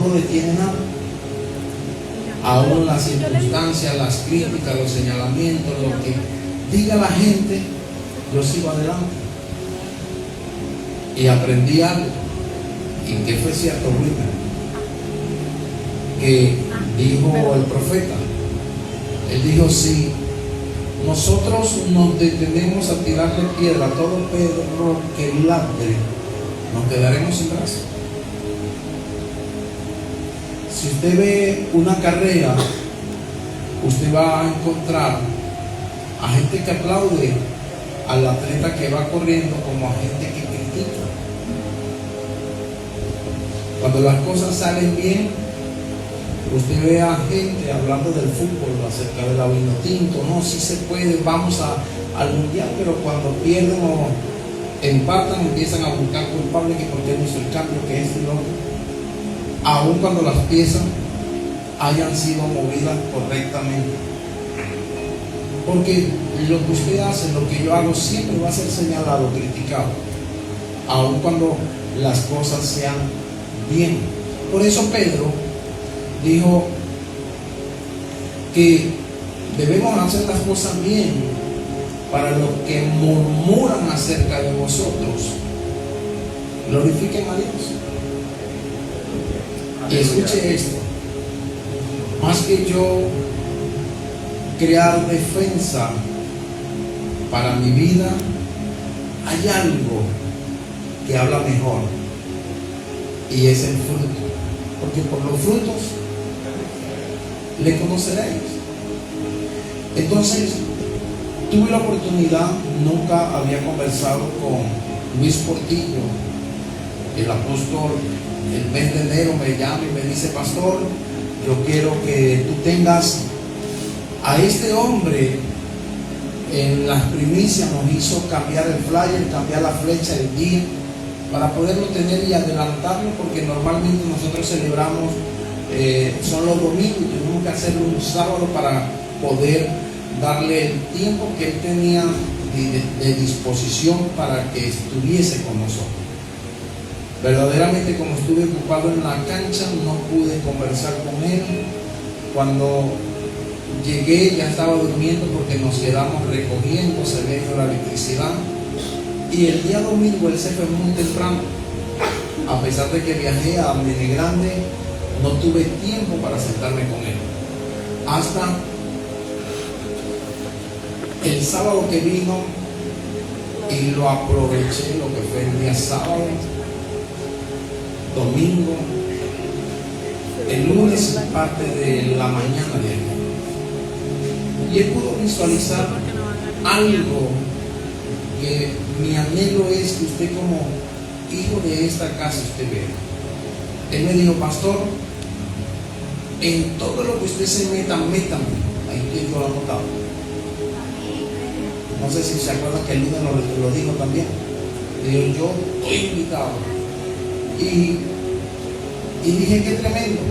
lo detiene nada. Aún las circunstancias, las críticas, los señalamientos, lo que diga la gente, yo sigo adelante. Y aprendí algo, y que fue cierto, Wilmer, que dijo el profeta. Él dijo: si nosotros nos detenemos a tirarle piedra a todo perro que ladre, nos quedaremos sin brazo. Si usted ve una carrera, usted va a encontrar a gente que aplaude al atleta que va corriendo, como a gente que critica. Cuando las cosas salen bien, usted ve a gente hablando del fútbol, acerca de la vino tinto, no, sí se puede, vamos al mundial, pero cuando pierden o empatan, empiezan a buscar culpables, que por qué no hizo el cambio, que es lo otro. Aun cuando las piezas hayan sido movidas correctamente. Porque lo que usted hace, lo que yo hago, siempre va a ser señalado, criticado, aun cuando las cosas sean bien. Por eso Pedro dijo que debemos hacer las cosas bien para los que murmuran acerca de vosotros. Glorifiquen a Dios. Y escuche esto: más que yo crear defensa para mi vida, hay algo que habla mejor, y es el fruto. Porque por los frutos le conoceréis. Entonces, tuve la oportunidad, nunca había conversado con Luis Portillo, el apóstol. El mes de enero me llama y me dice: pastor, yo quiero que tú tengas a este hombre. En las primicias nos hizo cambiar el flyer, cambiar la flecha del día, para poderlo tener y adelantarlo, porque normalmente nosotros celebramos, son los domingos, y tenemos que hacerlo un sábado para poder darle el tiempo que él tenía de disposición para que estuviese con nosotros. Verdaderamente, como estuve ocupado en la cancha, no pude conversar con él. Cuando llegué ya estaba durmiendo, porque nos quedamos recogiendo, se ve la electricidad. Y el día domingo él se fue muy temprano. A pesar de que viajé a Mene Grande, no tuve tiempo para sentarme con él. Hasta el sábado que vino, y lo aproveché, lo que fue el día sábado, domingo, el lunes, parte de la mañana de ayer. Y él pudo visualizar algo que mi anhelo es que usted, como hijo de esta casa, usted vea. Él me dijo: pastor, en todo lo que usted se meta, métame. Ahí que yo lo he anotado. No sé si se acuerdan que el lunes lo dijo también. Le digo: yo estoy invitado. Y dije: qué tremendo.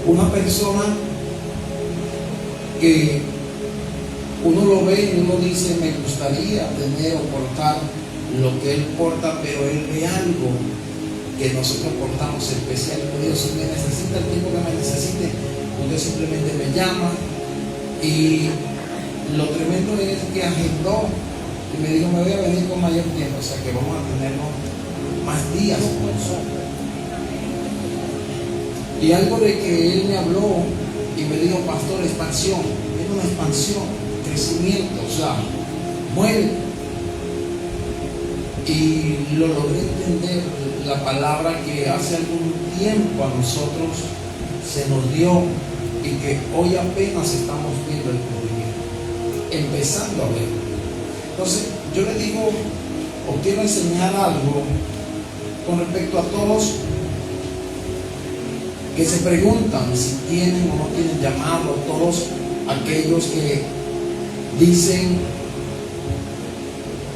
Una persona que uno lo ve y uno dice: me gustaría tener o portar lo que él porta, pero él ve algo que nosotros portamos especial. Dios, si me necesita el tiempo que me necesite, Dios simplemente me llama. Y lo tremendo es que agendó y me dijo: me voy a venir con mayor tiempo, o sea que vamos a tenernos más días con nosotros. Y algo de que él me habló y me dijo: pastor, expansión. Es una expansión, crecimiento, o sea, muere. Y lo logré entender, la palabra que hace algún tiempo a nosotros se nos dio, y que hoy apenas estamos viendo el movimiento, empezando a ver. Entonces, yo le digo, o quiero enseñar algo con respecto a todos que se preguntan si tienen o no tienen llamado, todos aquellos que dicen: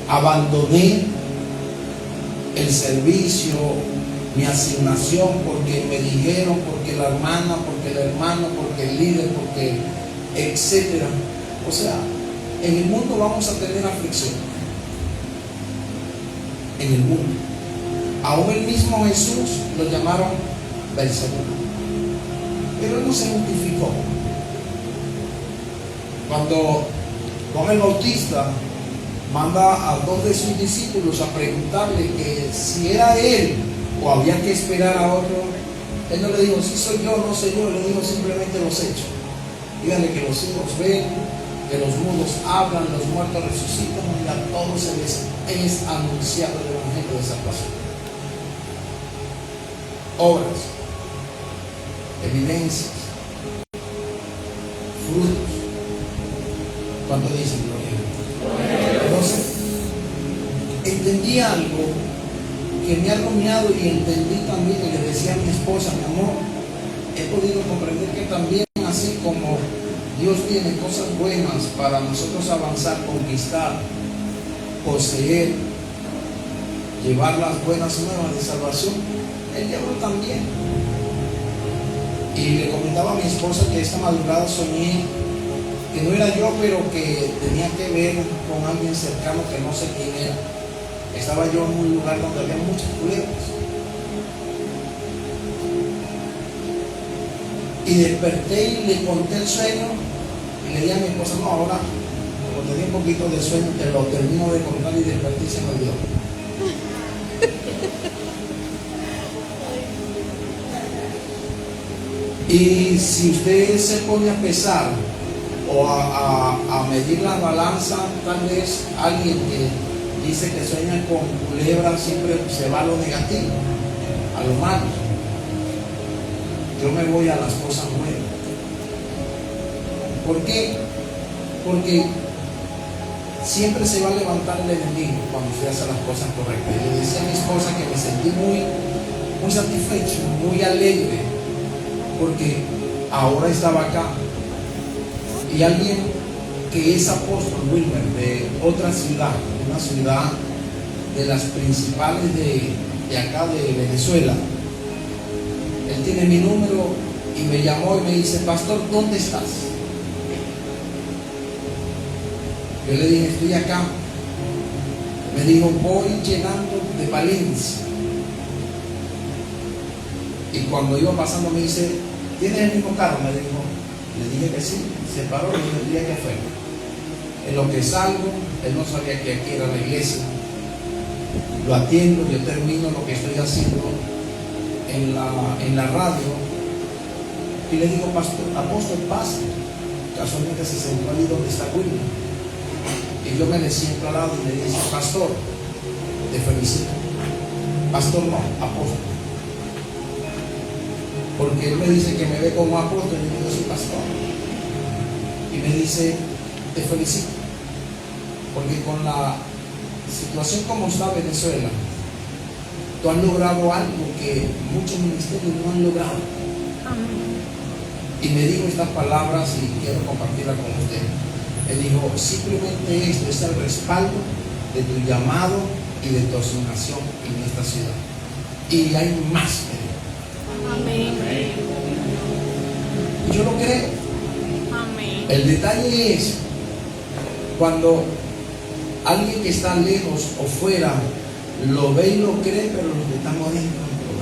abandoné el servicio, mi asignación, porque me dijeron, porque la hermana, porque el hermano, porque el líder, porque etcétera. O sea, en el mundo vamos a tener aflicción. En el mundo. Aún el mismo Jesús lo llamaron Beelzebú. Pero él no se justificó. Cuando Juan el Bautista manda a dos de sus discípulos a preguntarle que si era él o había que esperar a otro, él no le dijo, si soy yo, no soy yo, le dijo simplemente los hechos. Díganle que los ciegos ven, que los mudos hablan, los muertos resucitan, y a todos se les es anunciado el evangelio de salvación. Obras, evidencias, frutos. ¿Cuánto dicen gloria? Entonces, entendí algo que me ha rumiado y entendí también, y le decía a mi esposa, mi amor, he podido comprender que también, así como Dios tiene cosas buenas para nosotros avanzar, conquistar, poseer, llevar las buenas nuevas de salvación, el diablo también. Y le comentaba a mi esposa que esta madrugada soñé que no era yo, pero que tenía que ver con alguien cercano que no sé quién era. Estaba yo en un lugar donde había muchas culebras. Y desperté y le conté el sueño y le dije a mi esposa, no, ahora como tenía un poquito de sueño te lo termino de contar, y desperté y se me olvidó. Y si usted se pone a pesar o a medir la balanza, tal vez alguien que dice que sueña con culebras siempre se va a lo negativo, a lo malo. Yo me voy a las cosas buenas. ¿Por qué? Porque siempre se va a levantar el enemigo cuando usted hace las cosas correctas. Yo le decía a mi esposa que me sentí muy satisfecho, muy alegre, porque ahora estaba acá y alguien que es apóstol, Wilmer, de otra ciudad, una ciudad de las principales de acá de Venezuela, él tiene mi número y me llamó y me dice, pastor, ¿dónde estás? Yo le dije, estoy acá. Me dijo, voy llegando de Valencia. Y cuando iba pasando me dice, ¿tienes el mismo carro? Me dijo. Le dije que sí. Se paró y me dijo que fue. En lo que salgo, él no sabía que aquí era la iglesia. Lo atiendo, yo termino lo que estoy haciendo en la radio y le digo, pastor, apóstol, pasa. Casualmente se sentó allí donde está Wilmer. Y yo me le siento al lado y le digo, pastor, te felicito. Pastor no, apóstol. Porque él me dice que me ve como apóstol y yo digo, soy pastor. Y me dice, te felicito. Porque con la situación como está Venezuela, tú has logrado algo que muchos ministerios no han logrado. Y me dijo estas palabras y quiero compartirlas con usted. Él dijo, simplemente esto es el respaldo de tu llamado y de tu asignación en esta ciudad. Y hay más. Amén. Y yo lo creo. Amén. El detalle es cuando alguien que está lejos o fuera lo ve y lo cree, pero los que estamos dentro no lo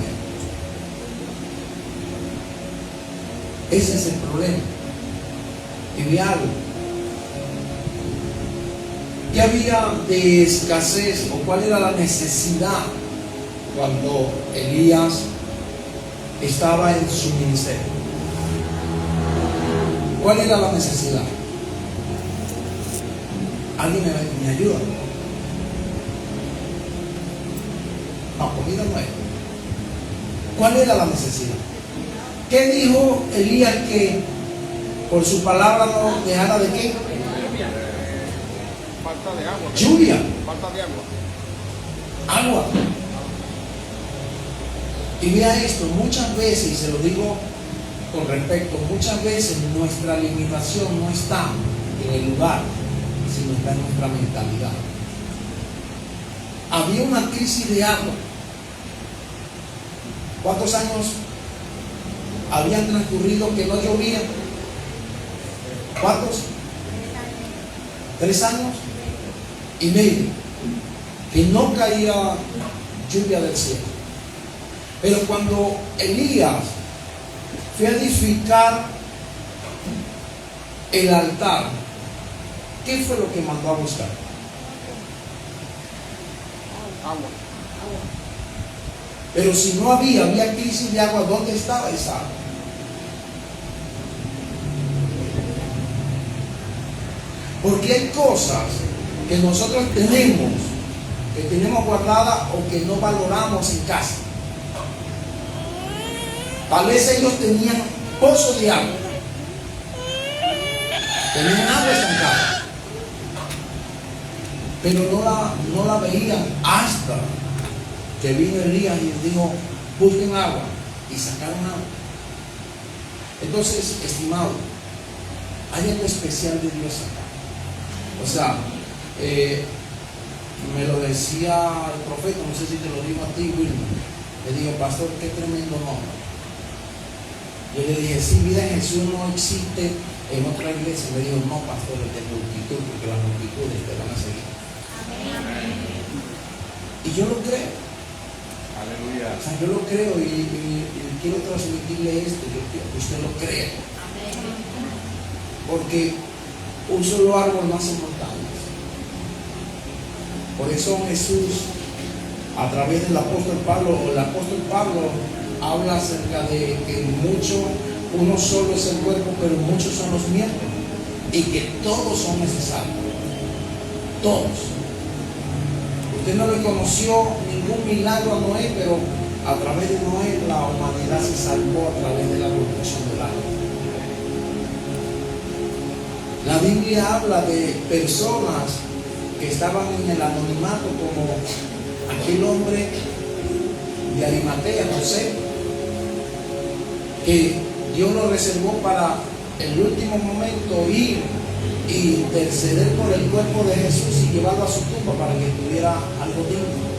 ven. Ese es el problema. Y vi algo. ¿Qué había de escasez o cuál era la necesidad cuando Elías estaba en su ministerio? ¿Cuál era la necesidad? ¿Alguien me ayuda? No, comida no hay. ¿Cuál era la necesidad? ¿Qué dijo Elías que por su palabra no dejara de qué? Falta de agua. Lluvia. Falta de agua. Agua. Y vea esto, muchas veces, y se lo digo con respecto, muchas veces nuestra limitación no está en el lugar, sino está en nuestra mentalidad. Había una crisis de agua. ¿Cuántos años habían transcurrido que no llovía? ¿Cuántos? 3 años y medio que no caía lluvia del cielo. Pero cuando Elías fue a edificar el altar, ¿qué fue lo que mandó a buscar? Agua. Pero si no había crisis de agua, ¿dónde estaba esa agua? Porque hay cosas que nosotros tenemos guardadas o que no valoramos en casa. Tal vez ellos tenían pozos de agua, tenían agua estancada, pero no la veían hasta que vino Elías y les dijo: busquen agua, y sacaron agua. Entonces, estimado, hay algo especial de Dios acá. O sea, me lo decía el profeta, no sé si te lo digo a ti, Wilmer. Le digo: pastor, qué tremendo nombre. Yo le dije: sí, vida en Jesús no existe en otra iglesia. Me dijo: no, pastor, es de multitud, porque las multitudes te van a seguir. Amén. Y yo lo creo. Aleluya. O sea, yo lo creo y quiero transmitirle esto, yo quiero que usted lo crea. Porque un solo árbol no hace montañas. Por eso Jesús, a través del apóstol Pablo, o el apóstol Pablo, habla acerca de que uno solo es el cuerpo, pero muchos son los miembros, y que todos son necesarios. Todos. Usted no le conoció ningún milagro a Noé, pero a través de Noé la humanidad se salvó a través de la construcción del arca. La Biblia habla de personas que estaban en el anonimato, como aquel hombre de Arimatea, José, que Dios lo reservó para el último momento ir y interceder por el cuerpo de Jesús y llevarlo a su tumba para que tuviera algo digno.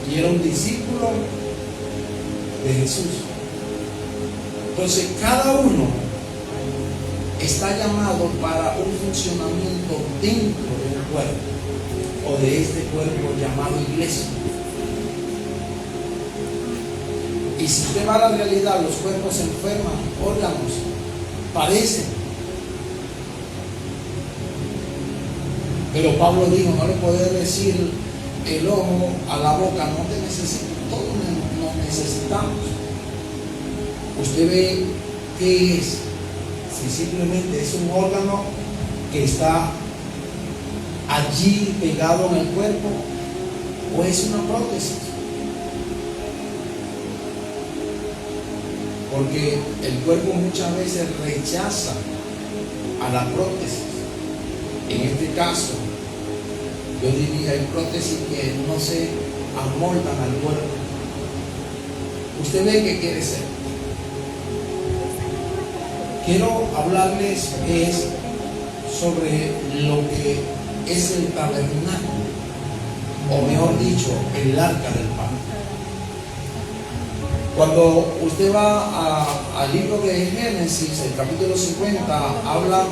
Y era un discípulo de Jesús. Entonces, cada uno está llamado para un funcionamiento dentro de un cuerpo, o de este cuerpo llamado iglesia. Y si usted va a la realidad, los cuerpos se enferman, órganos, padecen. Pero Pablo dijo: no le puede decir el ojo a la boca: no te necesito. Todos nos necesitamos. Usted ve qué es. Si simplemente es un órgano que está allí pegado en el cuerpo, o es una prótesis. Porque el cuerpo muchas veces rechaza a la prótesis. En este caso, yo diría, hay prótesis que no se amoldan al cuerpo. Usted ve qué quiere ser. Quiero hablarles sobre lo que es el tabernáculo, o mejor dicho, el arca del pacto. Cuando usted va al libro de Génesis, el capítulo 50, habla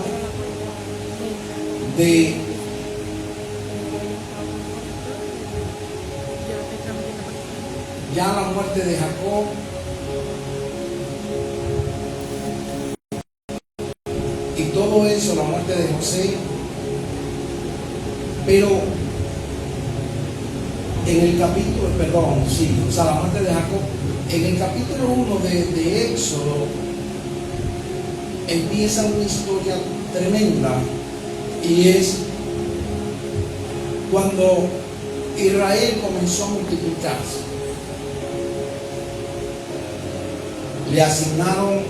de ya la muerte de Jacob, y todo eso, la muerte de José. Pero en el capítulo, la muerte de Jacob, en el capítulo 1 de Éxodo empieza una historia tremenda, y es cuando Israel comenzó a multiplicarse. Le asignaron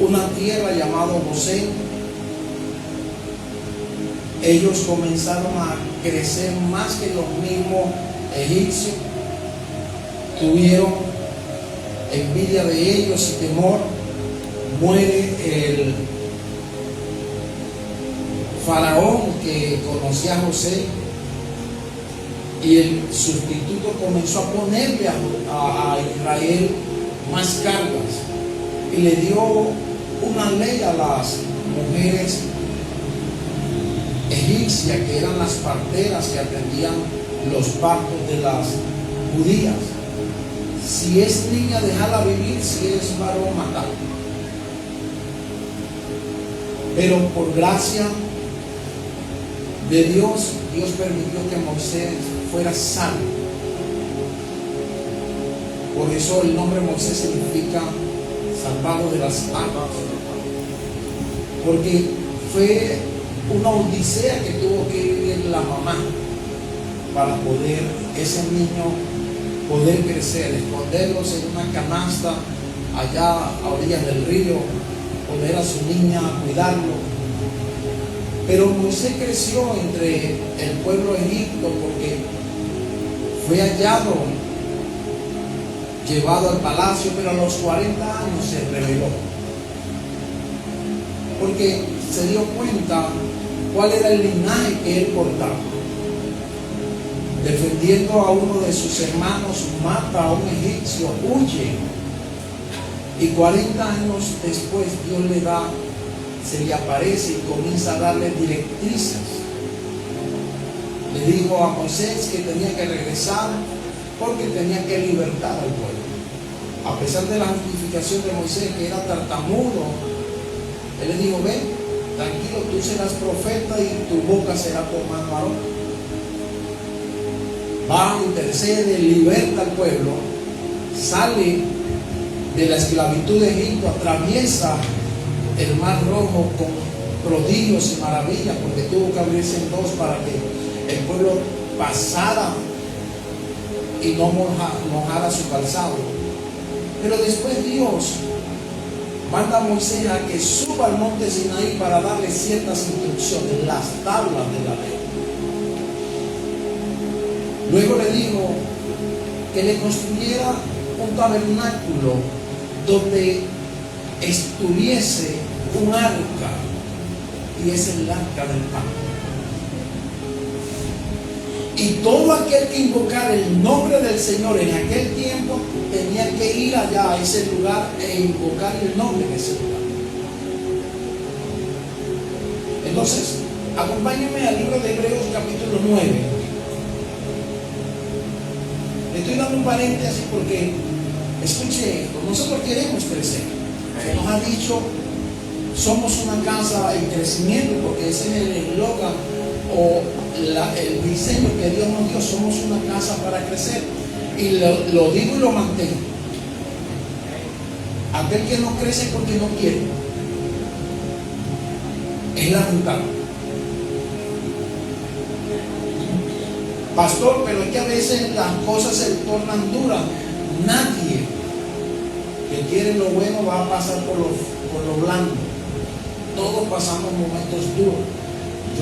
una tierra llamada Gosén. Ellos comenzaron a crecer más que los mismos egipcios. Tuvieron envidia de ellos y temor. Muere el faraón que conocía a José, y el sustituto comenzó a ponerle a Israel más cargas, y le dio una ley a las mujeres egipcias, que eran las parteras que atendían los partos de las judías. Si es niña, déjala vivir; si es varón, matarla. Pero por gracia de Dios, Dios permitió que Moisés fuera salvo. Por eso el nombre Moisés significa salvado de las aguas, porque fue una odisea que tuvo que vivir la mamá para poder ese niño poder crecer, esconderlos en una canasta allá a orillas del río, poner a su niña, cuidarlo. Pero Moisés creció entre el pueblo de Egipto porque fue hallado, llevado al palacio, pero a los 40 años se rebeló, porque se dio cuenta cuál era el linaje que él portaba. Defendiendo a uno de sus hermanos, mata a un egipcio, huye, y 40 años después Dios se le aparece y comienza a darle directrices. Le dijo a Moisés que tenía que regresar porque tenía que libertar al pueblo. A pesar de la justificación de Moisés, que era tartamudo, él le dijo: ven, tranquilo, tú serás profeta y tu boca será tu hermano Aarón. Va, intercede, liberta al pueblo, sale de la esclavitud de Egipto, atraviesa el Mar Rojo con prodigios y maravillas, porque tuvo que abrirse en dos para que el pueblo pasara y no mojara su calzado. Pero después Dios manda a Moisés a que suba al monte Sinaí para darle ciertas instrucciones, las tablas de la ley. Luego le dijo que le construyera un tabernáculo donde estuviese un arca, y es el arca del pacto. Y todo aquel que invocara el nombre del Señor en aquel tiempo tenía que ir allá a ese lugar e invocar el nombre de ese lugar. Entonces, acompáñenme al libro de Hebreos capítulo 9. Estoy dando un paréntesis porque, escuche esto, nosotros queremos crecer. Se nos ha dicho, somos una casa en crecimiento, porque ese es el eslogan o el diseño que Dios nos dio. Somos una casa para crecer, y lo digo y lo mantengo. Aquel que no crece porque no quiere, es lamentable. Pastor, pero es que a veces las cosas se tornan duras. Nadie que quiere lo bueno va a pasar por lo blando. Todos pasamos momentos duros.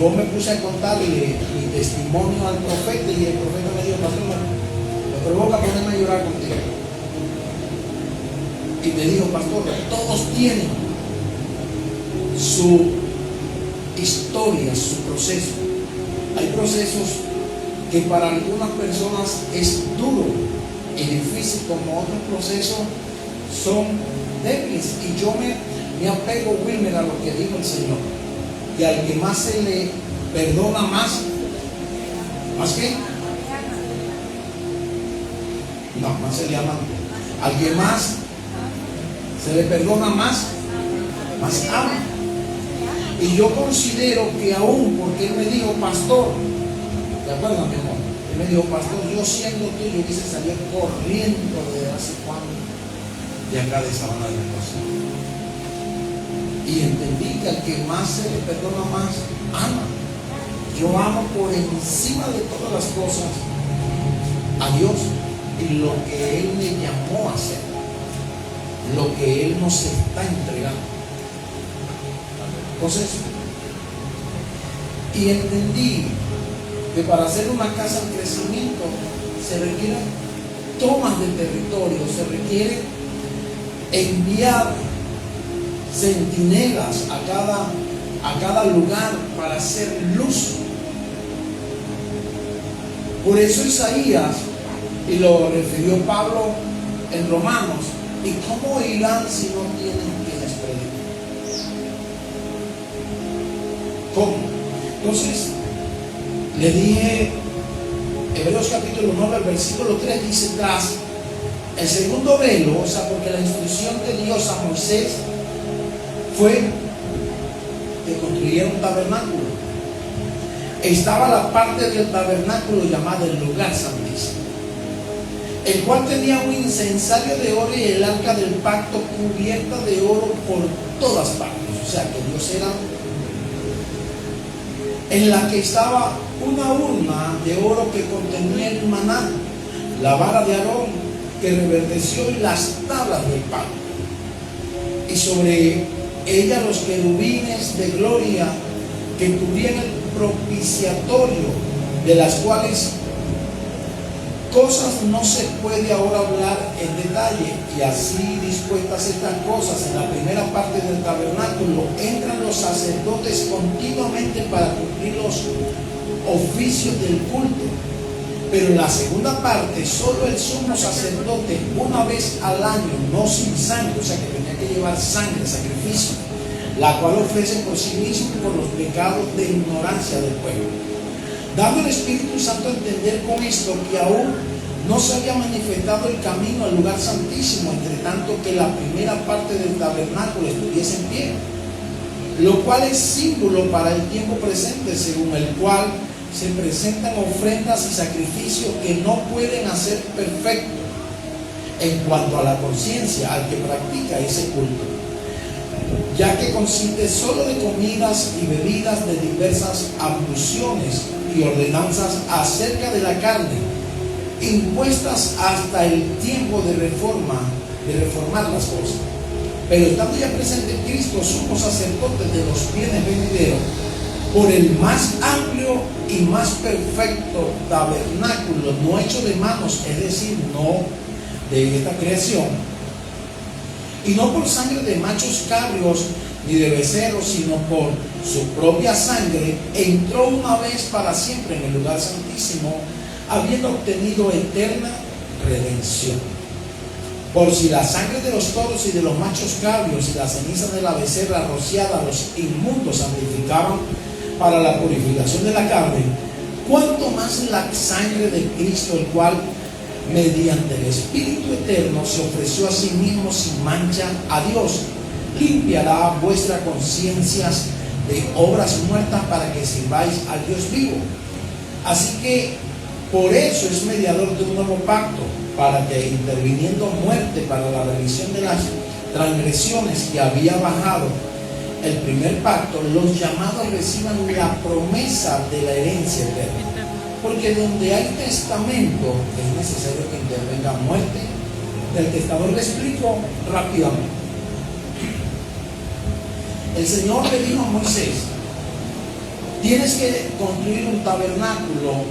Yo me puse a contarle mi testimonio al profeta, y el profeta me dijo: pastor, me provoca ponerme a llorar contigo. Y me dijo: pastor, todos tienen su historia, su proceso. Hay procesos que para algunas personas es duro y difícil, como otros procesos son débiles. Y yo me apego, Wilmer, a lo que dijo el Señor. Y al que más se le perdona, ¿más qué? No, más se le ama. Al que más se le perdona, más ama. Y yo considero que aún, porque él me dijo: pastor, ¿te acuerdas, mi amor? Él me dijo: pastor, yo siendo tuyo hubiese salido corriendo de hace cuándo de acá de Sabana de Mendoza. Y entendí que al que más se le perdona, más ama. Yo amo por encima de todas las cosas a Dios y lo que Él me llamó a hacer, lo que Él nos está entregando. Entonces, y entendí que para hacer una casa en crecimiento se requieren tomas de territorio, se requiere enviar centinelas a cada lugar para hacer luz. Por eso Isaías, y lo refirió Pablo en Romanos: ¿y cómo irán si no tienen quienes prediquen? ¿Cómo? Entonces, le dije, Hebreos capítulo 9, el versículo 3 dice: tras El segundo velo, o sea, porque la instrucción de Dios a Moisés fue que construyera un tabernáculo. Estaba la parte del tabernáculo llamada el lugar santísimo, el cual tenía un incensario de oro y el arca del pacto cubierta de oro por todas partes. O sea, que Dios era, en la que estaba una urna de oro que contenía el maná, la vara de Aarón que reverdeció y las tablas del pacto, y sobre ella los querubines de gloria que cubrían el propiciatorio, de las cuales cosas no se puede ahora hablar en detalle. Y así dispuestas estas cosas, en la primera parte del tabernáculo entran los sacerdotes continuamente para cumplir los oficios del culto, pero en la segunda parte solo el sumo sacerdote una vez al año, no sin sangre, o sea que tenía que llevar sangre, sacrificio, la cual ofrece por sí mismo y por los pecados de ignorancia del pueblo, dando el Espíritu Santo a entender con esto que aún no se había manifestado el camino al lugar santísimo, entre tanto que la primera parte del tabernáculo estuviese en pie, lo cual es símbolo para el tiempo presente, según el cual se presentan ofrendas y sacrificios que no pueden hacer perfecto en cuanto a la conciencia al que practica ese culto, ya que consiste solo de comidas y bebidas de diversas abluciones y ordenanzas acerca de la carne, impuestas hasta el tiempo de reformar las cosas. Pero estando ya presente Cristo, sumo sacerdote de los bienes venideros, por el más amplio y más perfecto tabernáculo, no hecho de manos, es decir, no de esta creación, y no por sangre de machos cabríos ni de becerros, sino por su propia sangre, entró una vez para siempre en el lugar santísimo, habiendo obtenido eterna redención. Por si la sangre de los toros y de los machos cabríos y la ceniza de la becerra rociada los inmundos santificaban para la purificación de la carne, cuanto más la sangre de Cristo, el cual mediante el Espíritu eterno se ofreció a sí mismo sin mancha a Dios, limpiará vuestras conciencias de obras muertas para que sirváis al Dios vivo. Así que por eso es mediador de un nuevo pacto, para que interviniendo muerte para la remisión de las transgresiones que había bajado el primer pacto, los llamados reciban la promesa de la herencia eterna. Porque donde hay testamento es necesario que intervenga muerte del testador. Le explico rápidamente. El Señor le dijo a Moisés: tienes que construir un tabernáculo,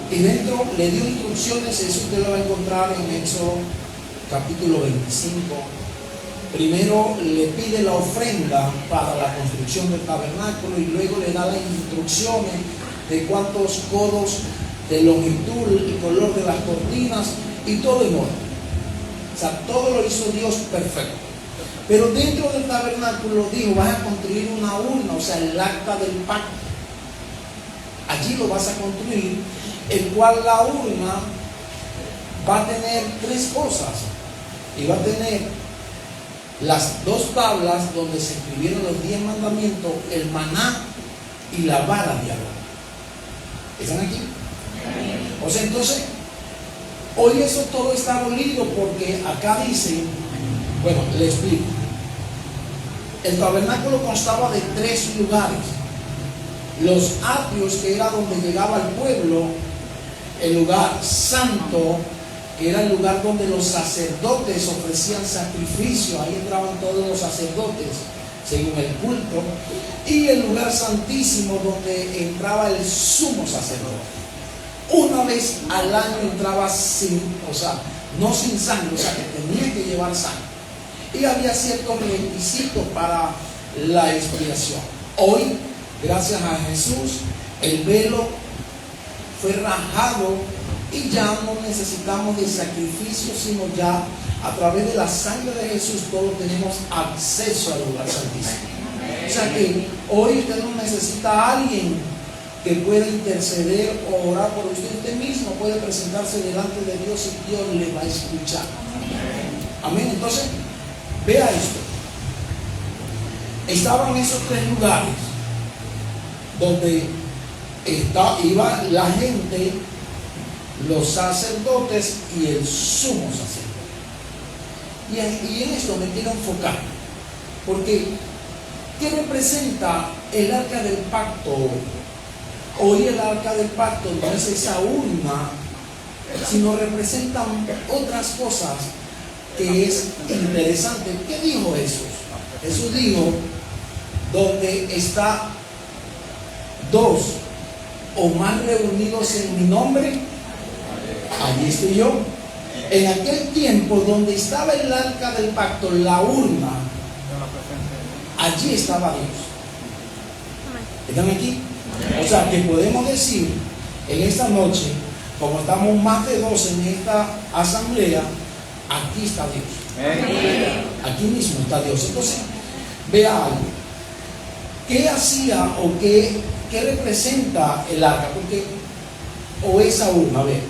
y dentro le dio instrucciones. Eso usted lo va a encontrar en Éxodo capítulo 25. Primero le pide la ofrenda para la construcción del tabernáculo, y luego le da las instrucciones de cuántos codos de longitud, el color de las cortinas y todo en orden. O sea, todo lo hizo Dios perfecto. Pero dentro del tabernáculo dijo: vas a construir una urna, o sea, el acta del pacto. Allí lo vas a construir, el cual la urna va a tener tres cosas. Y va a tener las dos tablas donde se escribieron los 10 mandamientos, el maná y la vara de Aarón. ¿Están aquí? O sea, entonces, hoy eso todo está abolido, porque acá dice, bueno, le explico. El tabernáculo constaba de 3 lugares: los atrios, que era donde llegaba el pueblo; el lugar santo, que era el lugar donde los sacerdotes ofrecían sacrificio, ahí entraban todos los sacerdotes según el culto; y el lugar santísimo, donde entraba el sumo sacerdote. Una vez al año entraba sin, o sea, no sin sangre, o sea, que tenía que llevar sangre, y había ciertos requisitos para la expiación. Hoy, gracias a Jesús, el velo fue rajado y ya no necesitamos de sacrificio, sino ya a través de la sangre de Jesús todos tenemos acceso al lugar santísimo. O sea que hoy usted no necesita a alguien que pueda interceder o orar por usted. Usted mismo puede presentarse delante de Dios y Dios le va a escuchar. Amén. Entonces, vea esto. Estaban esos tres lugares donde iba la gente, los sacerdotes y el sumo sacerdote. Y en esto me quiero enfocar, porque ¿qué representa el arca del pacto? Hoy el arca del pacto no es esa urna, sino representan otras cosas que es interesante. ¿Qué dijo Jesús? Jesús dijo, donde está dos o más reunidos en mi nombre, allí estoy yo. En aquel tiempo donde estaba el arca del pacto, la urna, allí estaba Dios. ¿Están aquí? O sea que podemos decir en esta noche, como estamos más de dos en esta asamblea, aquí está Dios. Aquí mismo está Dios. Entonces, vea algo. ¿Qué hacía o qué representa el arca? Porque, o esa urna, a ver.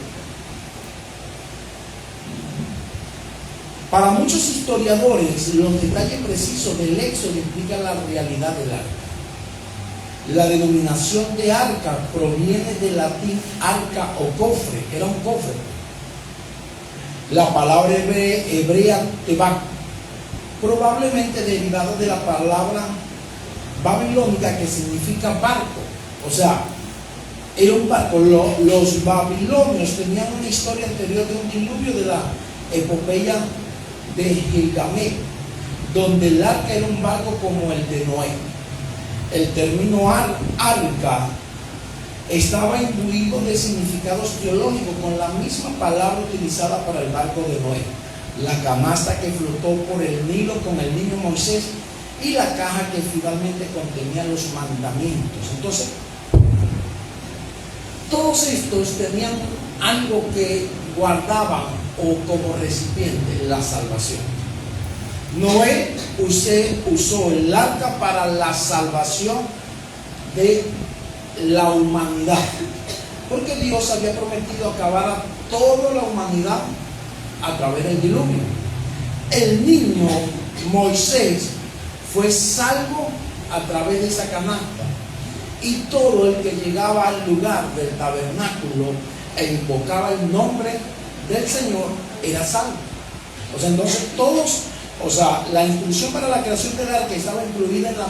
Para muchos historiadores, los detalles precisos del éxodo implican la realidad del arca. La denominación de arca proviene del latín arca o cofre, era un cofre. La palabra hebrea tebak, probablemente derivada de la palabra babilónica que significa barco. O sea, era un barco. Los babilonios tenían una historia anterior de un diluvio de la epopeya de Gilgamesh, donde el arca era un barco como el de Noé. El término arca estaba imbuido de significados teológicos con la misma palabra utilizada para el barco de Noé, la canasta que flotó por el Nilo con el niño Moisés y la caja que finalmente contenía los mandamientos. Entonces, todos estos tenían algo que guardaban o como recipiente, la salvación. Noé usó el arca para la salvación de la humanidad, porque Dios había prometido acabar a toda la humanidad a través del diluvio. El niño Moisés fue salvo a través de esa canasta, y todo el que llegaba al lugar del tabernáculo e invocaba el nombre del Señor era salvo. O sea, entonces todos, o sea, la instrucción para la creación del arca estaba incluida en la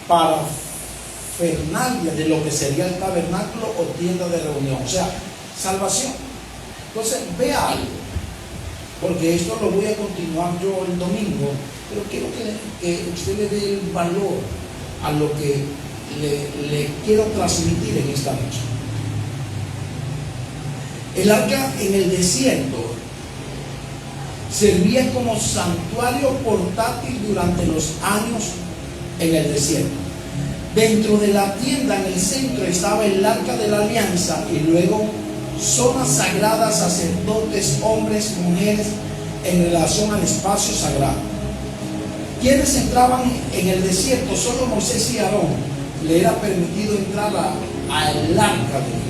parafernalia de lo que sería el tabernáculo o tienda de reunión, o sea, salvación. Entonces, vea algo, porque esto lo voy a continuar yo el domingo, pero quiero que usted le dé el valor a lo que le quiero transmitir en esta noche. El arca en el desierto servía como santuario portátil durante los años en el desierto. Dentro de la tienda, en el centro, estaba el arca de la alianza y luego zonas sagradas, sacerdotes, hombres, mujeres, en relación al espacio sagrado. Quienes entraban en el desierto, solo Moisés y Aarón le era permitido entrar al arca de Dios.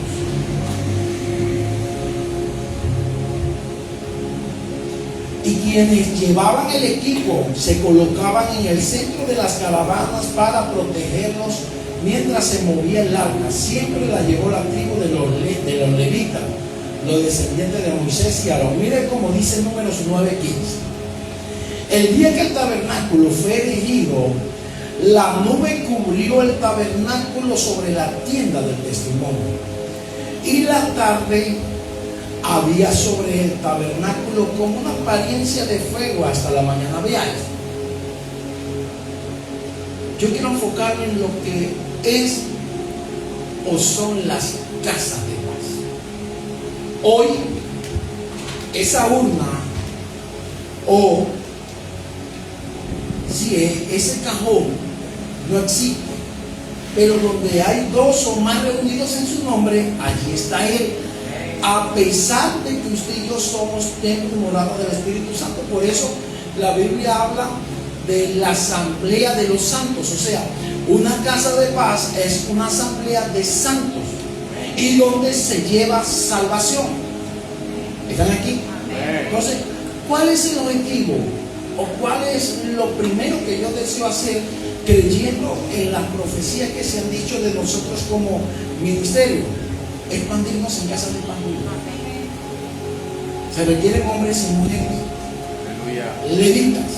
Y quienes llevaban el equipo se colocaban en el centro de las caravanas para protegerlos mientras se movía el arca. Siempre la llevó la tribu de los levitas, los descendientes de Moisés y Aarón. Mire cómo dice Números 9:15. El día que el tabernáculo fue erigido, la nube cubrió el tabernáculo sobre la tienda del testimonio, y la tarde había sobre el tabernáculo como una apariencia de fuego hasta la mañana. Vean, yo quiero enfocarme en lo que es o son las casas de paz. Hoy esa urna o si ese cajón no existe, pero donde hay dos o más reunidos en su nombre, allí está Él. A pesar de que usted y yo somos templo y morada del Espíritu Santo. Por eso la Biblia habla de la asamblea de los santos. O sea, Una casa de paz es una asamblea de santos y donde se lleva salvación. ¿Están aquí? Entonces, ¿cuál es el objetivo? ¿O cuál es lo primero que yo deseo hacer creyendo en las profecías que se han dicho de nosotros como ministerio? Expandirnos en casa de pan. Se requieren hombres y mujeres. Aleluya. Levitas.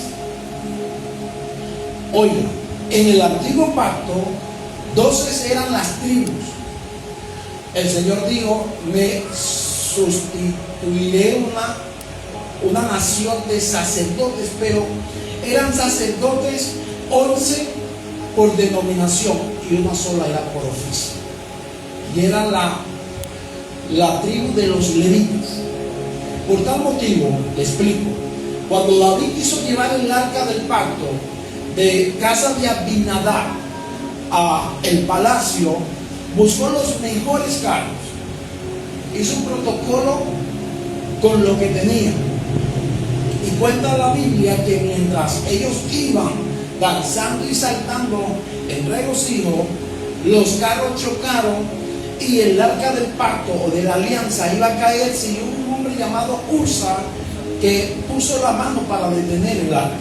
Oigan, en el antiguo pacto, 12 eran las tribus. El Señor dijo: me sustituiré una nación de sacerdotes, pero eran sacerdotes 11 por denominación y una sola era por oficio. Y era la tribu de los levitas. Por tal motivo, le explico, cuando David quiso llevar el arca del pacto de casa de Abinadab a el palacio, buscó los mejores carros, hizo un protocolo con lo que tenía. Y cuenta la Biblia que mientras ellos iban danzando y saltando en regocijo, los carros chocaron y el arca del pacto o de la alianza iba a caerse, y un hombre llamado Usa que puso la mano para detener el arca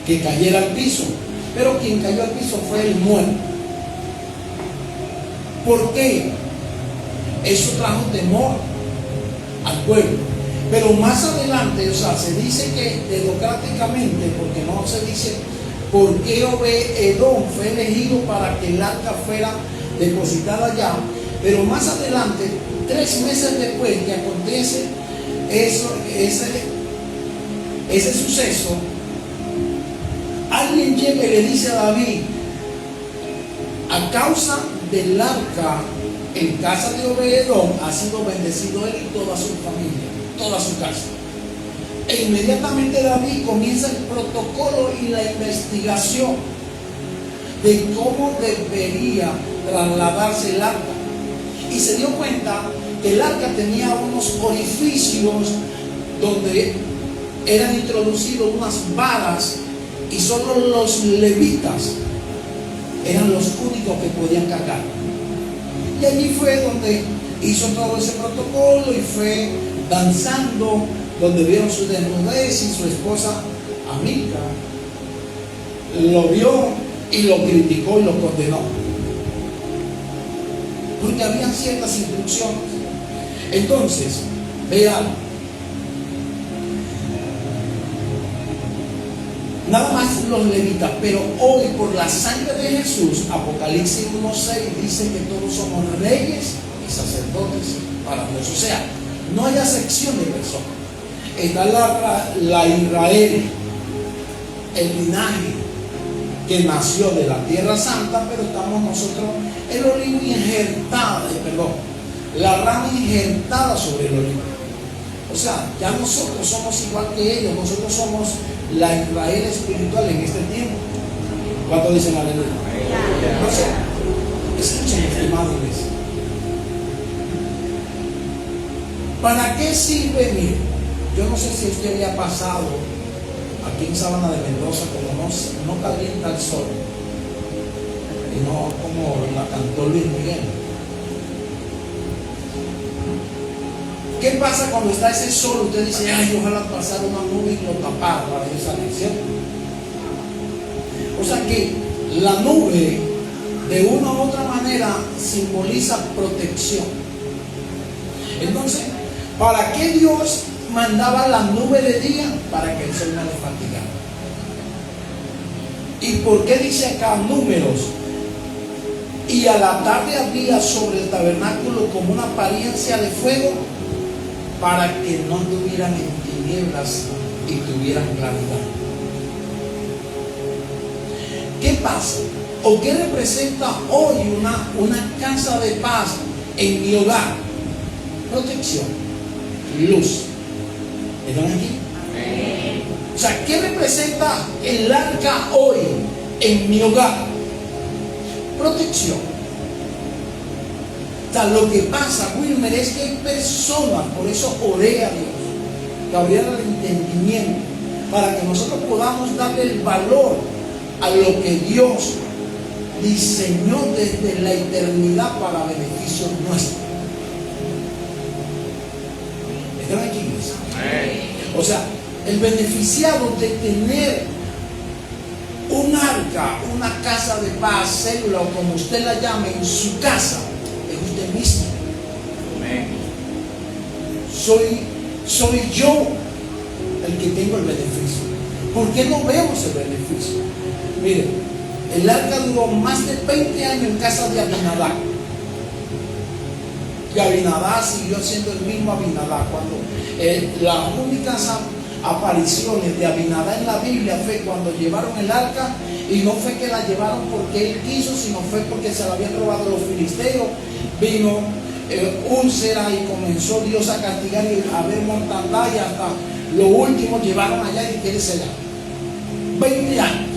que cayera al piso, pero quien cayó al piso fue el muerto. ¿Por qué? Eso trajo temor al pueblo. Pero más adelante, o sea, se dice que democráticamente, porque no se dice por qué Obed-Edom fue elegido para que el arca fuera depositada allá, pero más adelante, 3 meses después que acontece ese suceso, alguien llega y le dice a David: a causa del arca en casa de Obed-Edom ha sido bendecido él y toda su familia, toda su casa. E inmediatamente David comienza el protocolo y la investigación de cómo debería trasladarse el arca, y se dio cuenta que el arca tenía unos orificios donde eran introducidos unas varas, y solo los levitas eran los únicos que podían cargar. Y allí fue donde hizo todo ese protocolo y fue danzando, donde vieron su desnudez, y su esposa Amica lo vio y lo criticó y lo condenó, porque había ciertas instrucciones. Entonces, vean, nada más los levitas, pero hoy por la sangre de Jesús, Apocalipsis 1:6 dice que todos somos reyes y sacerdotes para Dios. O sea, no hay acepción de personas. Está la Israel, el linaje que nació de la tierra santa, pero estamos nosotros, el olivo injertado, la rama injertada sobre el olivo. O sea, ya nosotros somos igual que ellos, nosotros somos la Israel espiritual en este tiempo. ¿Cuántos dicen aleluya? Entonces, escuchen, estimado iglesia. ¿Para qué sirve? Mire, yo no sé si usted había pasado aquí en Sabana de Mendoza, como no calienta el sol, y no como la cantó Luis Miguel. ¿Qué pasa cuando está ese sol? Usted dice: ay, ojalá pasara una nube y lo tapara para ir a salir, ¿cierto? O sea que la nube, de una u otra manera, simboliza protección. Entonces, ¿para qué Dios mandaba la nube de día? Para que el sol no le fatigara. ¿Y por qué dice acá Números? Y a la tarde había sobre el tabernáculo como una apariencia de fuego, para que no anduvieran en tinieblas y tuvieran claridad. ¿Qué pasa? ¿O qué representa hoy una casa de paz en mi hogar? Protección, luz. ¿Están aquí? Amén. O sea, ¿qué representa el arca hoy en mi hogar? Protección. O sea, lo que pasa, Wilmer, es que hay personas, por eso oré a Dios, que abriera el entendimiento, para que nosotros podamos darle el valor a lo que Dios diseñó desde la eternidad para beneficio nuestro. ¿Están aquí, iglesia? O sea, el beneficiado de tener un arca, una casa de paz, célula o como usted la llame, en su casa, es usted mismo. Soy yo el que tengo el beneficio. ¿Por qué no vemos el beneficio? Mire, el arca duró más de 20 años en casa de Abinadab. Y Abinadab siguió siendo el mismo Abinadab. Cuando las únicas apariciones de Abinadab en la Biblia fue cuando llevaron el arca, y no fue que la llevaron porque él quiso, sino fue porque se la habían robado los filisteos. Vino úlcera y comenzó Dios a castigar y a ver mortandad, y hasta lo último llevaron allá y quiere sellar 20 años.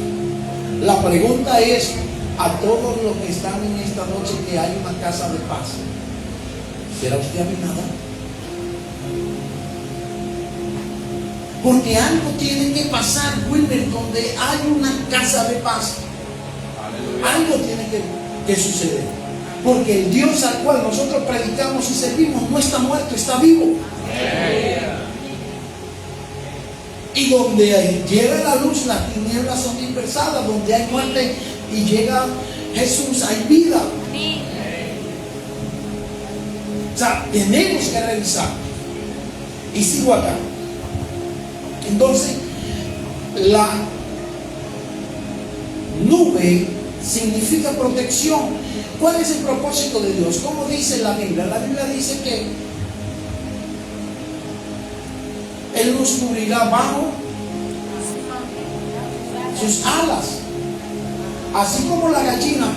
La pregunta es a todos los que están en esta noche que hay una casa de paz: ¿será usted Abinadab? Porque algo tiene que pasar, Wilmer, donde hay una casa de paz. Algo tiene que suceder. Porque el Dios al cual nosotros predicamos y servimos no está muerto, está vivo. Y donde llega la luz, las tinieblas son dispersadas. Donde hay muerte y llega Jesús, hay vida. O sea, tenemos que revisar. Y sigo acá. Entonces, la nube significa protección. ¿Cuál es el propósito de Dios? ¿Cómo dice la Biblia? La Biblia dice que Él nos cubrirá bajo sus alas. Así como la gallina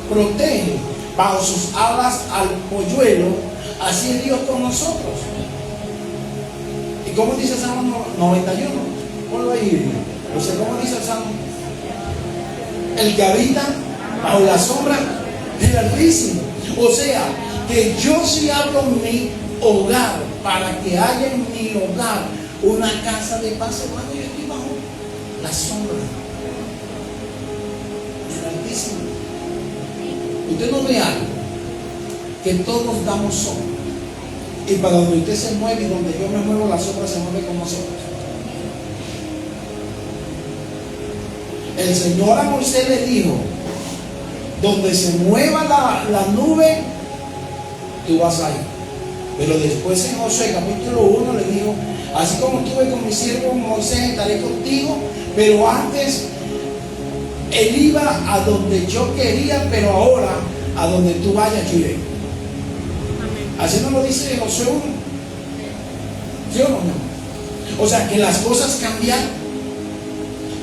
protege bajo sus alas al polluelo, así es Dios con nosotros. ¿Y cómo dice el Salmo 91? Ponlo ahí. O sea, ¿cómo dice el Salmo? El que habita bajo la sombra del Altísimo. O sea, que yo si abro mi hogar para que haya en mi hogar una casa de paz, hermano, yo estoy bajo la sombra del Altísimo. Usted no ve algo, que todos damos sombra. Y para donde usted se mueve y donde yo me muevo, la sombra se mueve con nosotros. El Señor a Moisés le dijo: donde se mueva la nube, tú vas a ir. Pero después en Josué capítulo 1 le dijo: así como estuve con mi siervo Moisés, estaré contigo. Pero antes él iba a donde yo quería, pero ahora a donde tú vayas yo iré. Así nos lo dice Josué 1. ¿Sí o no? O sea que las cosas cambian.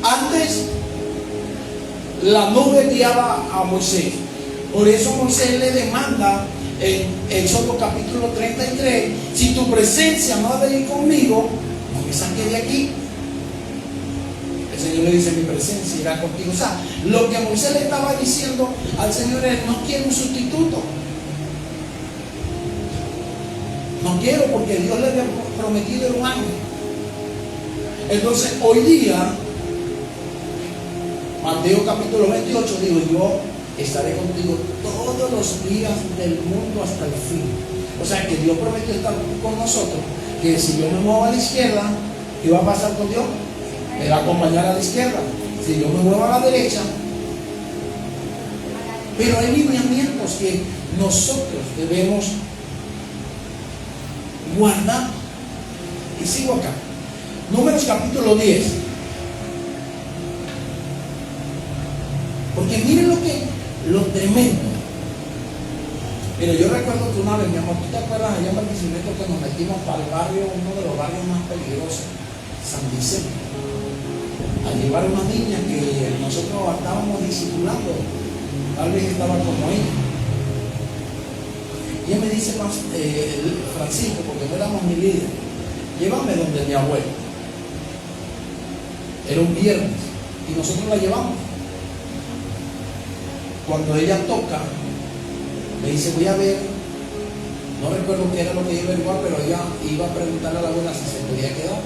Antes la nube guiaba a Moisés. Por eso Moisés le demanda en Éxodo capítulo 33: si tu presencia no ha de ir conmigo, no me saques de aquí. El Señor le dice: mi presencia irá contigo. O sea, lo que Moisés le estaba diciendo al Señor es: no quiero un sustituto. No quiero, porque Dios le había prometido un ángel. Entonces hoy día Mateo capítulo 28 digo: yo estaré contigo todos los días del mundo hasta el fin. O sea que Dios prometió estar con nosotros, que si yo me muevo a la izquierda, ¿qué va a pasar con Dios? Me va a acompañar a la izquierda. Si yo me muevo a la derecha. Pero hay lineamientos que nosotros debemos guardar. Y sigo acá. Números capítulo 10. Porque miren lo tremendo. Pero yo recuerdo que una vez, mi amor, ¿tú te acuerdas allá en Barquisimeto que nos metimos para el barrio, uno de los barrios más peligrosos, San Vicente, a llevar una niña que nosotros estábamos discipulando? Tal vez estaba como ella. Y ella me dice: Francisco, porque no éramos mi líder, llévame donde mi abuelo. Era un viernes y nosotros la llevamos. Cuando ella toca, me dice: voy a ver, no recuerdo qué era lo que iba a averiguar, pero ella iba a preguntarle a la abuela si se podía quedar.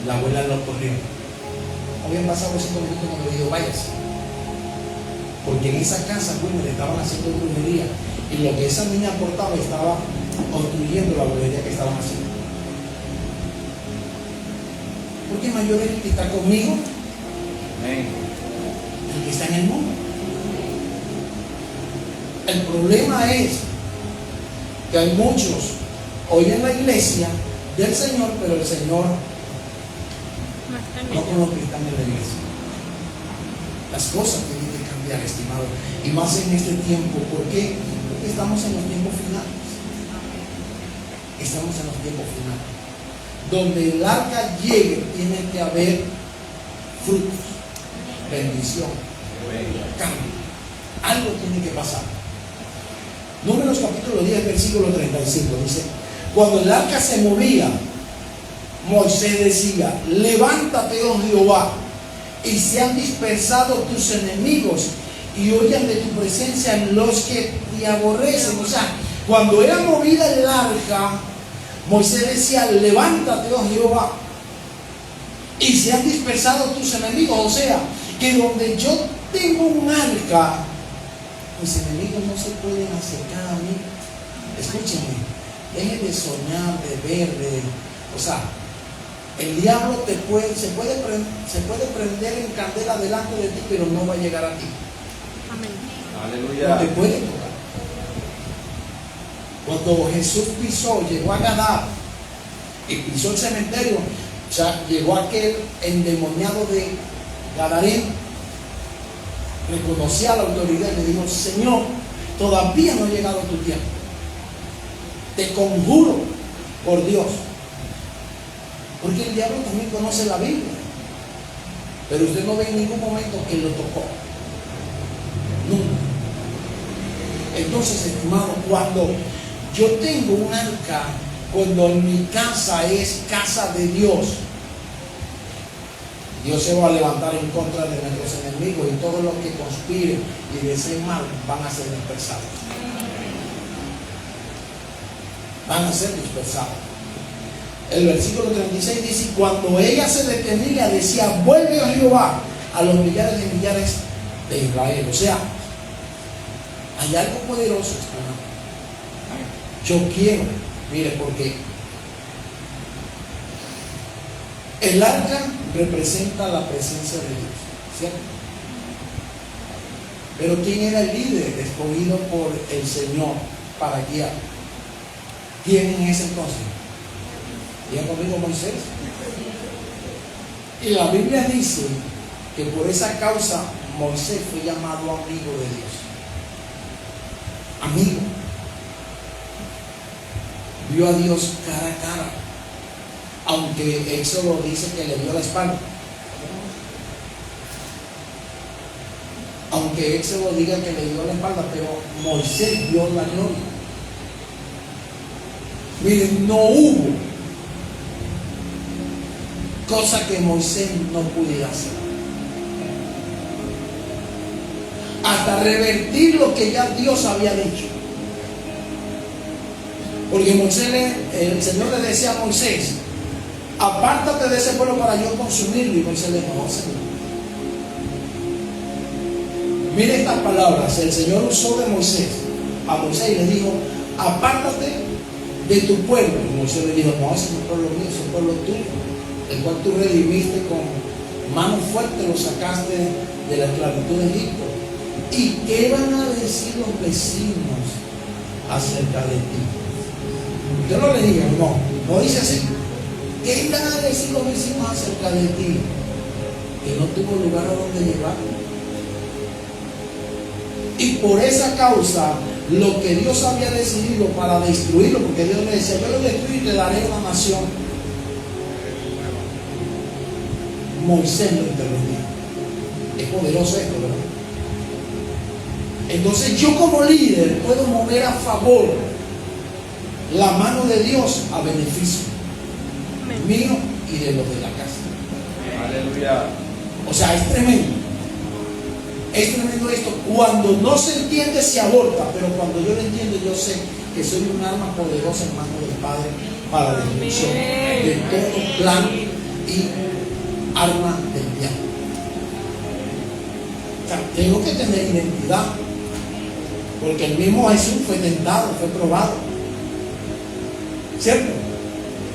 La abuela lo corrió. Habían pasado 5 minutos cuando le dijo: váyase. Porque en esa casa, bueno, le estaban haciendo brujería. Y lo que esa niña aportaba estaba construyendo la brujería que estaban haciendo. Porque mayor es el que está conmigo, Amén. el que está en el mundo. El problema es que hay muchos hoy en la iglesia del Señor, pero el Señor no con los que están en la iglesia. Las cosas tienen que cambiar, estimado, y más en este tiempo. ¿Por qué? Porque estamos en los tiempos finales. Estamos en los tiempos finales. Donde el arca llegue, tiene que haber frutos, bendición, cambio. Algo tiene que pasar. Números capítulo 10, versículo 35 dice: cuando el arca se movía, Moisés decía: levántate, oh Jehová, y sean dispersados tus enemigos y huyan de tu presencia los que te aborrecen. O sea, cuando era movida el arca, Moisés decía: levántate, oh Jehová, y sean dispersados tus enemigos. O sea, que donde yo tengo un arca, mis enemigos no se pueden acercar a mí. Escúchenme, deje de soñar, de ver, o sea, el diablo se puede prender en candela delante de ti, pero no va a llegar a ti. Amén. Aleluya. No te puede tocar. Cuando Jesús llegó a Gadara y pisó el cementerio, o sea, llegó aquel endemoniado de Gadareno, reconocía la autoridad y le dijo: Señor, todavía no ha llegado tu tiempo. Te conjuro por Dios. Porque el diablo también conoce la Biblia. Pero usted no ve en ningún momento que lo tocó. Nunca. Entonces, estimado, cuando yo tengo un arca, cuando mi casa es casa de Dios, Dios se va a levantar en contra de nuestros enemigos, y todos los que conspiren y deseen mal van a ser dispersados. Van a ser dispersados. El versículo 36 dice: cuando ella se detenía, decía: vuelve, oh Jehová, a los millares de millares de Israel. O sea, hay algo poderoso, hermano. Yo quiero, mire, porque el arca representa la presencia de Dios, ¿cierto? Pero ¿quién era el líder escogido por el Señor para guiar? ¿Quién en ese entonces? ¿Diga conmigo? Moisés. Y la Biblia dice que por esa causa Moisés fue llamado amigo de Dios. Amigo. Vio a Dios cara a cara. Aunque Éxodo dice que le dio la espalda. Aunque Éxodo diga que le dio la espalda, pero Moisés vio la gloria. Miren, no hubo cosa que Moisés no pudiera hacer. Hasta revertir lo que ya Dios había dicho. Porque Moisés, el Señor le decía a Moisés: apártate de ese pueblo para yo consumirlo. Y Moisés le dijo: no, Señor. Mire estas palabras. El Señor usó de Moisés a Moisés y le dijo: apártate de tu pueblo. Y Moisés le dijo: no, ese no es pueblo mío, es un pueblo tuyo, el cual tú redimiste con mano fuerte, lo sacaste de la esclavitud de Egipto. ¿Y qué van a decir los vecinos acerca de ti? Yo no le digo, no dice así. ¿Qué van a decir los vecinos acerca de ti? Que no tuvo lugar a donde llevar. Y por esa causa, lo que Dios había decidido para destruirlo, porque Dios le decía: yo lo destruyo y te daré una nación. Moisés lo interrumpió. Es poderoso esto, ¿verdad? Entonces yo como líder puedo mover a favor la mano de Dios a beneficio mío y de los de la casa. Aleluya. O sea, es tremendo. Es tremendo esto. Cuando no se entiende se aborta, pero cuando yo lo entiendo, yo sé que soy un arma poderosa en manos del Padre para la destrucción de todo plan y arma del diablo. O sea, tengo que tener identidad. Porque el mismo Jesús fue tentado, fue probado. ¿Cierto?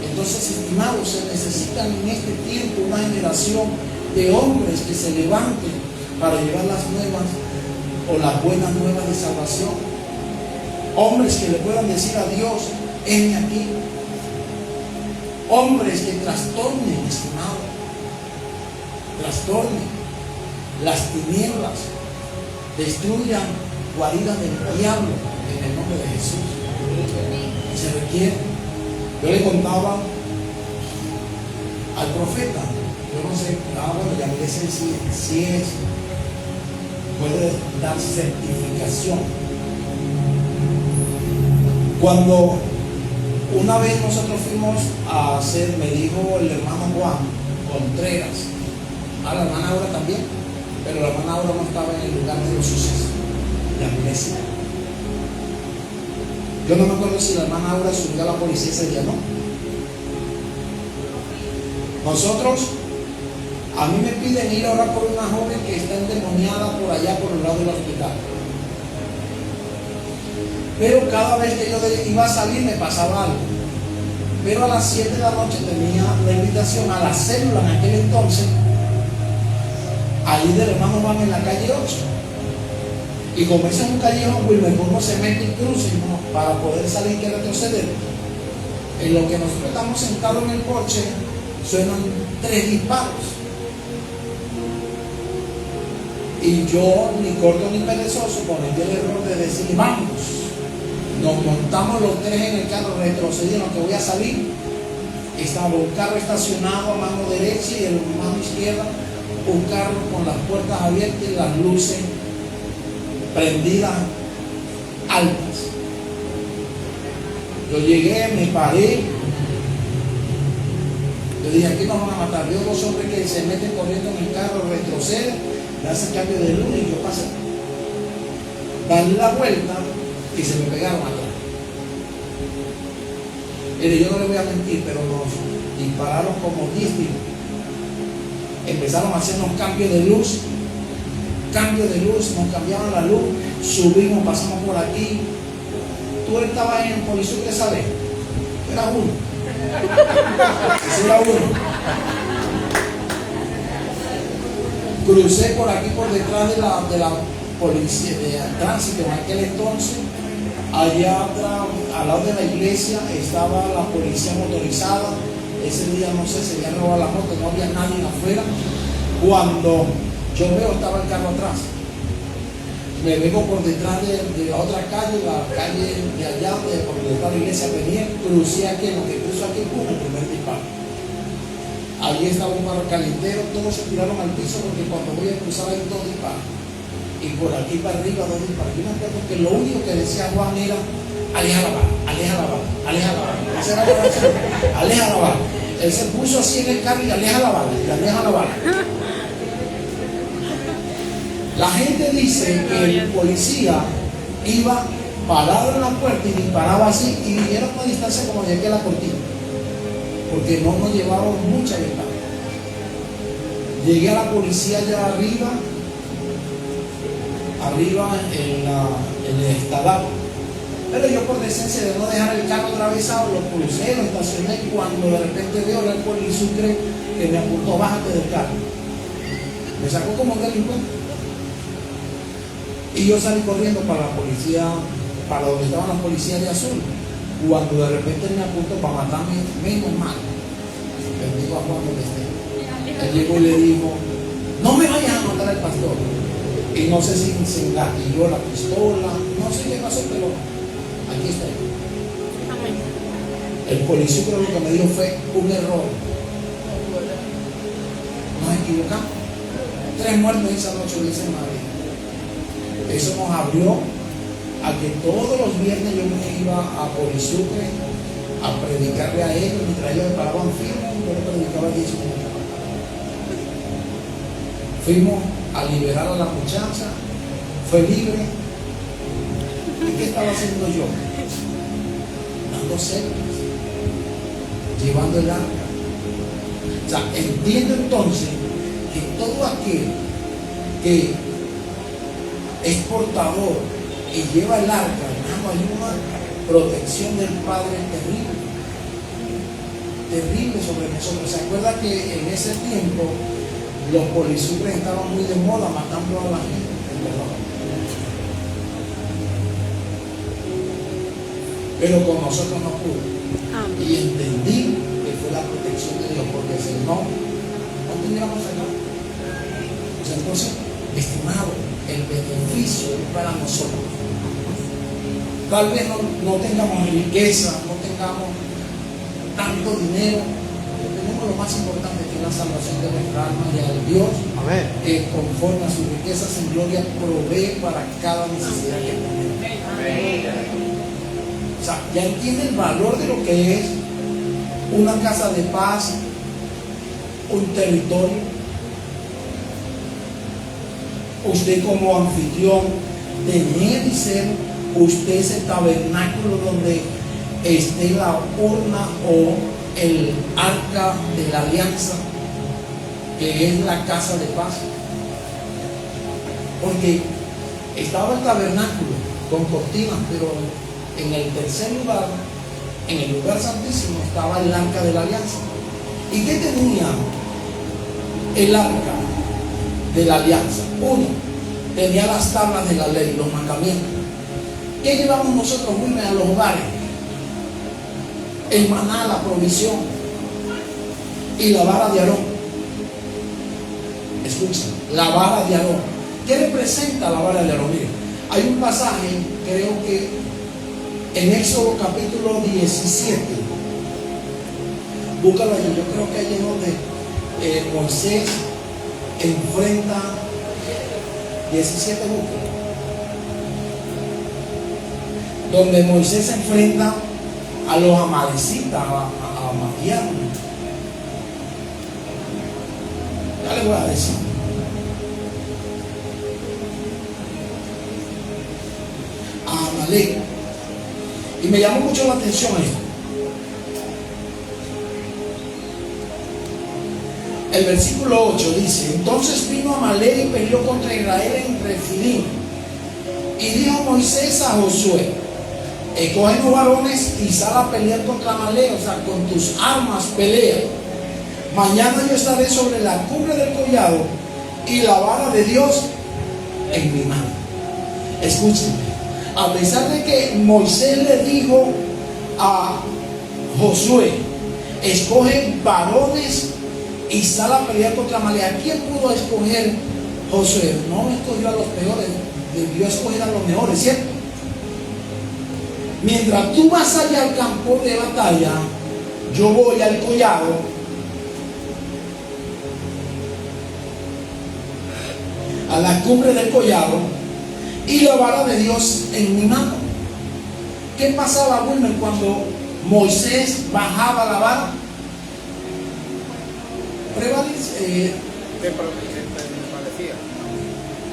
Entonces, estimados, se necesitan en este tiempo una generación de hombres que se levanten para llevar las nuevas o las buenas nuevas de salvación. Hombres que le puedan decir a Dios: heme aquí. Hombres que trastornen, estimado, trastornen las tinieblas, destruyan guaridas del diablo en el nombre de Jesús. Se requiere. Yo le contaba al profeta, yo no sé, bueno, ya me dicen si es, puede dar certificación. Cuando una vez nosotros fuimos a hacer, me dijo el hermano Juan Contreras, a la hermana Aura también, pero la hermana Aura no estaba en el lugar de los sucesos, la iglesia. Yo no me acuerdo si la hermana Aura subió a la policía ese día, ¿no? Nosotros, a mí me piden ir a orar por una joven que está endemoniada por allá por el lado del hospital. Pero cada vez que yo iba a salir me pasaba algo. Pero a las 7 de la noche tenía la invitación a la célula en aquel entonces, ahí del hermano Juan en la calle 8. Y como ese es un callejón, Wilmer, uno se mete y cruza para poder salir y retroceder. En lo que nosotros estamos sentados en el porche, suenan 3 disparos. Y yo, ni corto ni perezoso, cometí el error de decir: vamos. Nos montamos los 3 en el carro, retrocedí en lo que voy a salir. Estaba un carro estacionado a mano derecha y a mano izquierda un carro con las puertas abiertas y las luces prendidas altas. Yo llegué, me paré. Yo dije: aquí nos van a matar. Veo 2 hombres que se meten corriendo en el carro, retroceden, le hacen cambio de luz y yo pasé. Dan la vuelta y se me pegaron atrás. Mire, yo no le voy a mentir, pero nos dispararon como 10 tiros. Empezaron a hacernos cambios de luz, nos cambiaban la luz, subimos, pasamos por aquí. Tú estabas en policía, ¿qué sabes? Era uno. Ese era uno. Crucé por aquí, por detrás de la policía de tránsito en aquel entonces. Allá atrás, al lado de la iglesia, estaba la policía motorizada. Ese día, no sé, se había robado la moto, no había nadie afuera. Cuando yo veo, estaba el carro atrás. Me vengo por detrás de la otra calle, la calle de allá, por detrás de la iglesia, venía, crucé aquí, en lo que cruzo aquí, pum, el primer disparo. Allí estaba un carro calentero, todos se tiraron al piso porque cuando voy a cruzar hay 2 disparos. Y por aquí para arriba 2 disparos. Yo me acuerdo que lo único que decía Juan era: aleja la bala, aleja la bala, aleja la bala. Esa era la oración, aleja la bala. Él se puso así en el carro y aleja la bala, y aleja la bala. La gente dice que el policía iba parado en la puerta y disparaba así, y era una distancia como de aquí a la cortina, porque no nos llevaban mucha ventaja. Llegué a la policía allá arriba en el estadado, pero yo, por decencia de no dejar el carro atravesado, lo crucé, lo estacioné, y cuando de repente veo al policía que me apuntó: bájate del carro. Me sacó como un delincuente. Y yo salí corriendo para la policía, para donde estaban las policías de azul. Cuando de repente me apuntó para matarme, menos mal. Bendigo a Juan donde esté. Él llegó y le dijo: no me vayas a matar al pastor. Y no sé si se engatilló la pistola, no sé qué pasó, pero aquí está. El policía creo que me dijo fue un error. Nos equivocamos. 3 muertos esa noche, dice María. Eso nos abrió a que todos los viernes yo me iba a Polisucre a predicarle a ellos. Mientras ellos me paraban firme, yo le predicaba 10 minutos. Fuimos a liberar a la muchacha, fue libre. ¿Y qué estaba haciendo yo? Dando células, llevando el arca. O sea, entiendo entonces que todo aquel que es portador y lleva el arca, hermano, hay una protección del Padre terrible, terrible sobre nosotros. ¿Se acuerda que en ese tiempo los policías estaban muy de moda matando a la gente? Pero con nosotros no pudo. Y entendí que fue la protección de Dios, porque si no, no tendríamos nada. O sea, entonces, estimado, el beneficio es para nosotros. Tal vez no tengamos riqueza, no tengamos tanto dinero, pero tenemos lo más importante, que es la salvación de nuestra alma, y al Dios que conforme a sus riquezas en gloria provee para cada necesidad que tenemos. O sea, ya entiende el valor de lo que es una casa de paz, un territorio. Usted como anfitrión, tener y ser usted ese tabernáculo donde esté la urna o el arca de la alianza, que es la casa de paz. Porque estaba el tabernáculo con cortinas, pero en el tercer lugar, en el lugar santísimo, estaba el arca de la alianza. ¿Y qué tenía el arca de la alianza? Uno, tenía las tablas de la ley, los mandamientos. ¿Qué llevamos nosotros, Wilmer, a los hogares? El maná, la provisión y la vara de Aarón. Escucha, la vara de Aarón. ¿Qué representa la vara de Aarón? Mire, hay un pasaje, creo que en Éxodo capítulo 17, búscalo allí. Yo creo que allí es donde Moisés enfrenta 17, búscalo, donde Moisés se enfrenta a los amalecitas, a Madián. Ya les voy a decir. A Amalek. Y me llamó mucho la atención esto. El versículo 8 dice: entonces vino Amalek y peleó contra Israel en Refidim. Y dijo Moisés a Josué: escógenos varones y sal a pelear contra Amalek, o sea, con tus armas pelea. Mañana yo estaré sobre la cumbre del collado y la vara de Dios en mi mano. Escuchen. A pesar de que Moisés le dijo a Josué: escoge varones y sal a pelear contra Amalek, ¿a quién pudo escoger Josué? No escogió a los peores, debió escoger a los mejores, ¿cierto? Mientras tú vas allá al campo de batalla, yo voy al collado, a la cumbre del collado, y la vara de Dios en mi mano. ¿Qué pasaba, Wilmer, cuando Moisés bajaba la vara?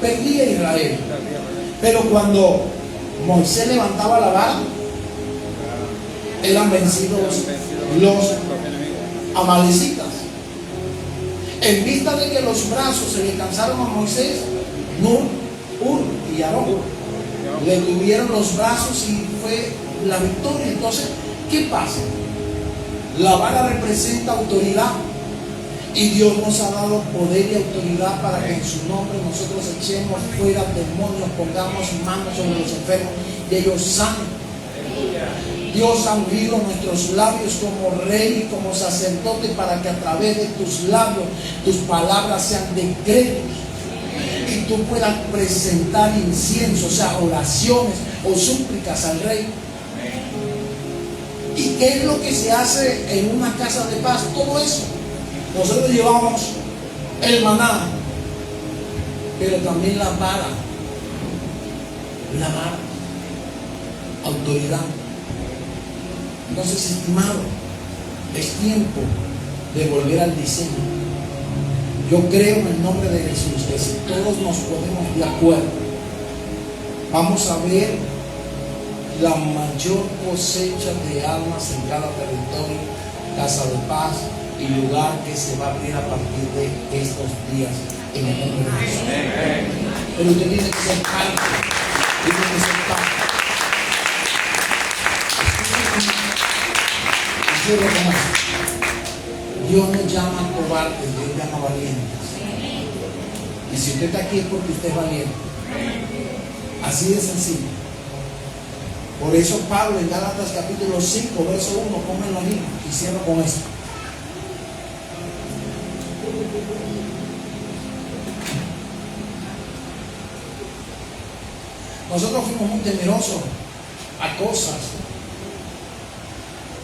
Perdía Israel. Pero cuando Moisés levantaba la vara, eran vencidos los amalecitas. En vista de que los brazos se le cansaron a Moisés, Nur, Hur y Aarón le tuvieron los brazos y fue la victoria. Entonces, ¿qué pasa? La vara representa autoridad, y Dios nos ha dado poder y autoridad para que en su nombre nosotros echemos fuera demonios, pongamos manos sobre los enfermos y ellos sanen. Dios ha ungido nuestros labios como rey y como sacerdote para que a través de tus labios tus palabras sean decretos y tú puedas presentar incienso, o sea, oraciones o súplicas al rey. ¿Y qué es lo que se hace en una casa de paz? Todo eso. Nosotros llevamos el maná, pero también la vara, autoridad. Entonces, estimado, es tiempo de volver al diseño. Yo creo en el nombre de Jesús que si todos nos ponemos de acuerdo, vamos a ver la mayor cosecha de almas en cada territorio, casa de paz y lugar que se va a abrir a partir de estos días en el nombre de Jesús. pero usted tiene que ser parte. Tiene que ser parte. Dios nos llama cobardes, Dios llama valientes. Y si usted está aquí es porque usted es valiente. Así de sencillo. Por eso Pablo en Gálatas capítulo 5, verso 1, pónganlo ahí y cierro con esto. Nosotros fuimos muy temerosos a cosas,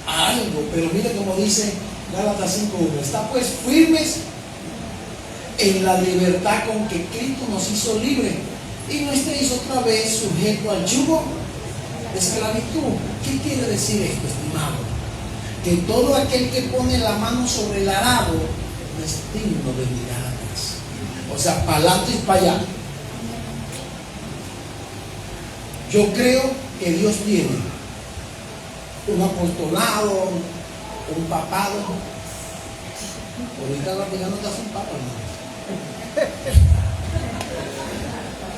a algo, pero mire como dice Gálatas 5:1, está pues firmes en la libertad con que Cristo nos hizo libres y no estéis otra vez sujetos al yugo de esclavitud. ¿Qué quiere decir esto, estimado? Que todo aquel que pone la mano sobre el arado no es digno de mirar atrás. O sea, para adelante y para allá. Yo creo que Dios tiene un apostolado, un papado. Ahorita el Vaticano está sin papa, ¿no?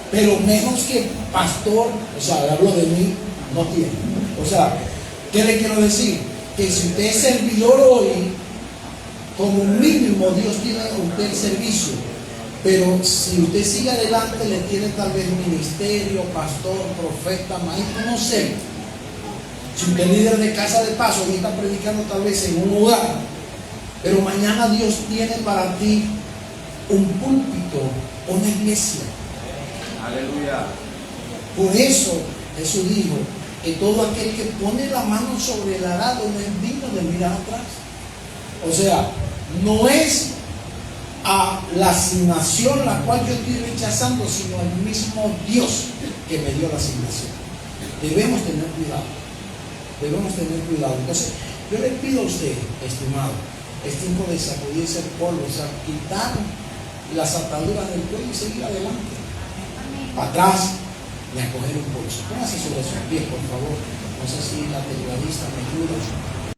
Pero menos que pastor, o sea, hablo de mí, no tiene. O sea, ¿qué le quiero decir? Que si usted es servidor hoy, como mínimo Dios tiene a usted el servicio. Pero si usted sigue adelante, le tiene tal vez ministerio, pastor, profeta, maestro, no sé. Si usted es líder de casa de paso, hoy está predicando tal vez en un lugar, pero mañana Dios tiene para ti un púlpito, una iglesia. Aleluya. Por eso Jesús dijo que todo aquel que pone la mano sobre el arado no es digno de mirar atrás. O sea, no es a la asignación la cual yo estoy rechazando, sino al mismo Dios que me dio la asignación. Debemos tener cuidado. Debemos tener cuidado. Entonces, yo le pido a usted, estimado, es tiempo de sacudirse el polvo, o sea, quitar las ataduras del cuello y seguir adelante. Para atrás, ni a coger un bolso. Póngase sobre sus pies, por favor. No sé si la tecladista me ayuda.